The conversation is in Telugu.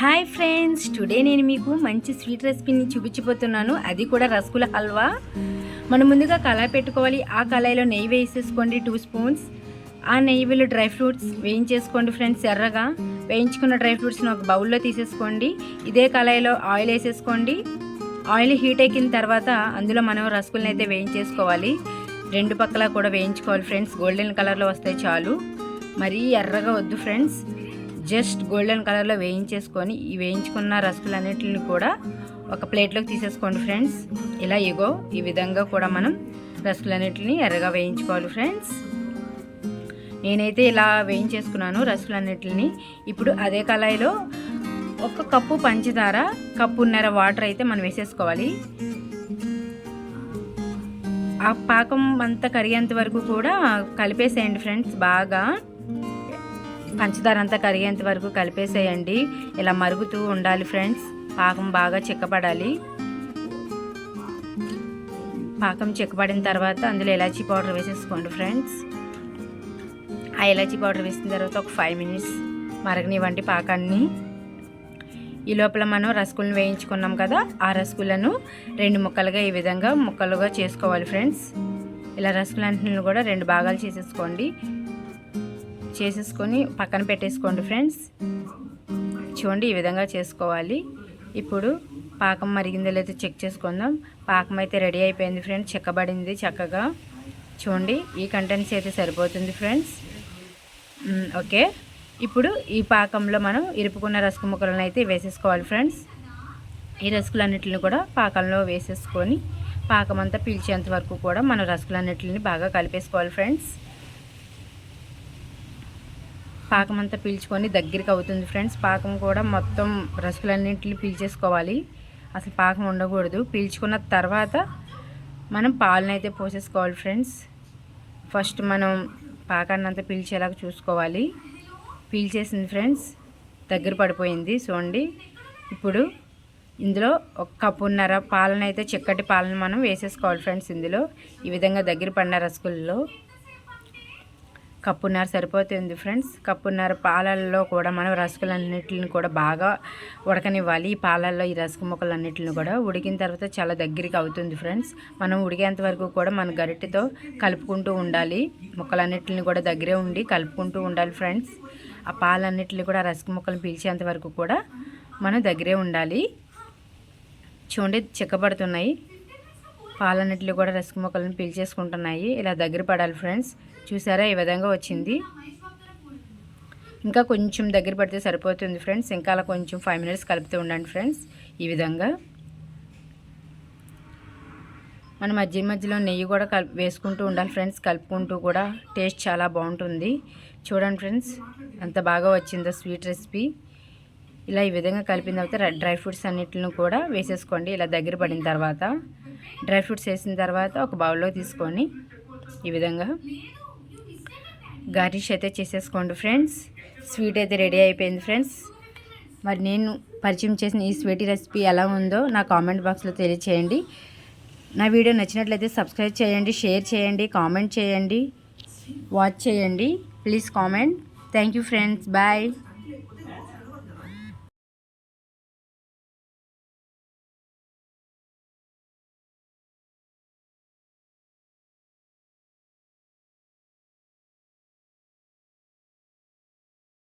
హాయ్ ఫ్రెండ్స్, టుడే నేను మీకు మంచి స్వీట్ రెసిపీని చూపించిపోతున్నాను. అది కూడా రసగుల్లా హల్వా. మనం ముందుగా కళాయి పెట్టుకోవాలి. ఆ కళాయిలో నెయ్యి వేసేసుకోండి 2 స్పూన్స్. ఆ నెయ్యిలో డ్రై ఫ్రూట్స్ వేయించేసుకోండి ఫ్రెండ్స్. ఎర్రగా వేయించుకున్న డ్రై ఫ్రూట్స్ని ఒక బౌల్లో తీసేసుకోండి. ఇదే కళాయిలో ఆయిల్ వేసేసుకోండి. ఆయిల్ హీట్ ఎక్కిన తర్వాత అందులో మనం రసగుల్ని అయితే వేయించేసుకోవాలి. 2 పక్కల కూడా వేయించుకోవాలి ఫ్రెండ్స్. గోల్డెన్ కలర్లో వస్తాయి చాలు, మరీ ఎర్రగా వద్దు ఫ్రెండ్స్. జస్ట్ గోల్డెన్ కలర్లో వేయించేసుకొని ఈ వేయించుకున్న రసగులన్నిటిని కూడా ఒక ప్లేట్లోకి తీసేసుకోండి ఫ్రెండ్స్. ఇలా ఈ విధంగా కూడా మనం రసగులన్నిటిని ఎర్రగా వేయించుకోవాలి ఫ్రెండ్స్. నేనైతే ఇలా వేయించేసుకున్నాను రసగులన్నిటిని. ఇప్పుడు అదే కళాయిలో 1 కప్పు పంచదార, కప్పున్నర వాటర్ అయితే మనం వేసేసుకోవాలి. ఆ పాకం అంతా కరిగేంత వరకు కూడా కలిపేసేయండి ఫ్రెండ్స్. బాగా పంచదార అంతా కరిగేంత వరకు కలిపేసేయండి. ఇలా మరుగుతూ ఉండాలి ఫ్రెండ్స్. పాకం బాగా చిక్కబడాలి. పాకం చిక్కబడిన తర్వాత అందులో ఇలాచీ పౌడర్ వేసేసుకోండి ఫ్రెండ్స్. ఆ ఇలాచీ పౌడర్ వేసిన తర్వాత ఒక 5 మినిట్స్ మరగనివ్వండి పాకాన్ని. ఈ లోపల మనం రసగుల్లను వేయించుకున్నాం కదా, ఆ రసగుల్లను 2 ముక్కలుగా ఈ విధంగా ముక్కలుగా చేసుకోవాలి ఫ్రెండ్స్. ఇలా రసగులన్నిటిని కూడా 2 భాగాలు చేసేసుకొని పక్కన పెట్టేసుకోండి ఫ్రెండ్స్. చూడండి, ఈ విధంగా చేసుకోవాలి. ఇప్పుడు పాకం మరిగిందో లేదో చెక్ చేసుకుందాం. పాకం అయితే రెడీ అయిపోయింది ఫ్రెండ్స్. చిక్కబడింది చక్కగా. చూడండి, ఈ కంటెంట్స్ అయితే సరిపోతుంది ఫ్రెండ్స్. ఓకే, ఇప్పుడు ఈ పాకంలో మనం ఇరుపుకున్న రసగు ముక్కలను అయితే వేసేసుకోవాలి ఫ్రెండ్స్. ఈ రసగులన్నిటిని కూడా పాకంలో వేసేసుకొని పాకం అంతా పీల్చేంత వరకు కూడా మనం రసగులన్నిటిని బాగా కలిపేసుకోవాలి ఫ్రెండ్స్. పాకం అంతా పీల్చుకొని దగ్గరికి అవుతుంది ఫ్రెండ్స్. పాకం కూడా మొత్తం రసగులన్నింటిని పీల్చేసుకోవాలి. అసలు పాకం ఉండకూడదు. పీల్చుకున్న తర్వాత మనం పాలను అయితే పోసేసుకోవాలి ఫ్రెండ్స్. ఫస్ట్ మనం పాకాన్ని అంతా పీల్చేలాగా చూసుకోవాలి. పీల్చేసింది ఫ్రెండ్స్, దగ్గర పడిపోయింది చూడండి. ఇప్పుడు ఇందులో 1 కప్పున్నర పాలను అయితే, చిక్కటి పాలను మనం వేసేసుకోవాలి ఫ్రెండ్స్. ఇందులో ఈ విధంగా దగ్గర పడిన రసగుల్లో కప్పున్నర సరిపోతుంది ఫ్రెండ్స్. కప్పున్నర పాలల్లో కూడా మనం రసగులన్నిటిని కూడా బాగా ఉడకనివ్వాలి. ఈ పాలల్లో ఈ రసగు ముక్కలన్నిటిని కూడా ఉడికిన తర్వాత చాలా దగ్గరికి అవుతుంది ఫ్రెండ్స్. మనం ఉడికేంత వరకు కూడా మన గరిటెతో కలుపుకుంటూ ఉండాలి. ముక్కలన్నిటిని కూడా దగ్గరే ఉండి కలుపుకుంటూ ఉండాలి ఫ్రెండ్స్. ఆ పాలన్నిటిని కూడా రసగు ముక్కలు పీల్చేంత వరకు కూడా మనం దగ్గరే ఉండాలి. చూడండి, చిక్కబడుతున్నాయి పాలన్నిటిని కూడా రసగు ముక్కలను పీల్చేసుకుంటున్నాయి. ఇలా దగ్గర పడాలి ఫ్రెండ్స్. చూసారా, ఈ విధంగా వచ్చింది. ఇంకా కొంచెం దగ్గర పడితే సరిపోతుంది ఫ్రెండ్స్. ఇంకా అలా కొంచెం 5 మినిట్స్ కలుపుతూ ఉండండి ఫ్రెండ్స్. ఈ విధంగా మన మధ్యలో నెయ్యి కూడా వేసుకుంటూ ఉండాలి ఫ్రెండ్స్. కలుపుకుంటూ కూడా టేస్ట్ చాలా బాగుంటుంది. చూడండి ఫ్రెండ్స్, ఎంత బాగా వచ్చిందో స్వీట్ రెసిపీ. ఇలా ఈ విధంగా కలిపిన తర్వాత డ్రై ఫ్రూట్స్ అన్నిటిని కూడా వేసేసుకోండి. ఇలా దగ్గర పడిన తర్వాత డ్రై ఫ్రూట్స్ వేసిన తర్వాత ఒక బౌల్లో తీసుకొని ఈ విధంగా గార్నిష్ అయితే చేసేసుకోండి ఫ్రెండ్స్. స్వీట్ అయితే రెడీ అయిపోయింది ఫ్రెండ్స్. మరి నేను పరిచయం చేసిన ఈ స్వీట్ రెసిపీ ఎలా ఉందో నా కామెంట్ బాక్స్లో తెలియచేయండి. నా వీడియో నచ్చినట్లయితే సబ్స్క్రైబ్ చేయండి, షేర్ చేయండి, కామెంట్ చేయండి, వాచ్ చేయండి. Please comment. Thank you friends. Bye.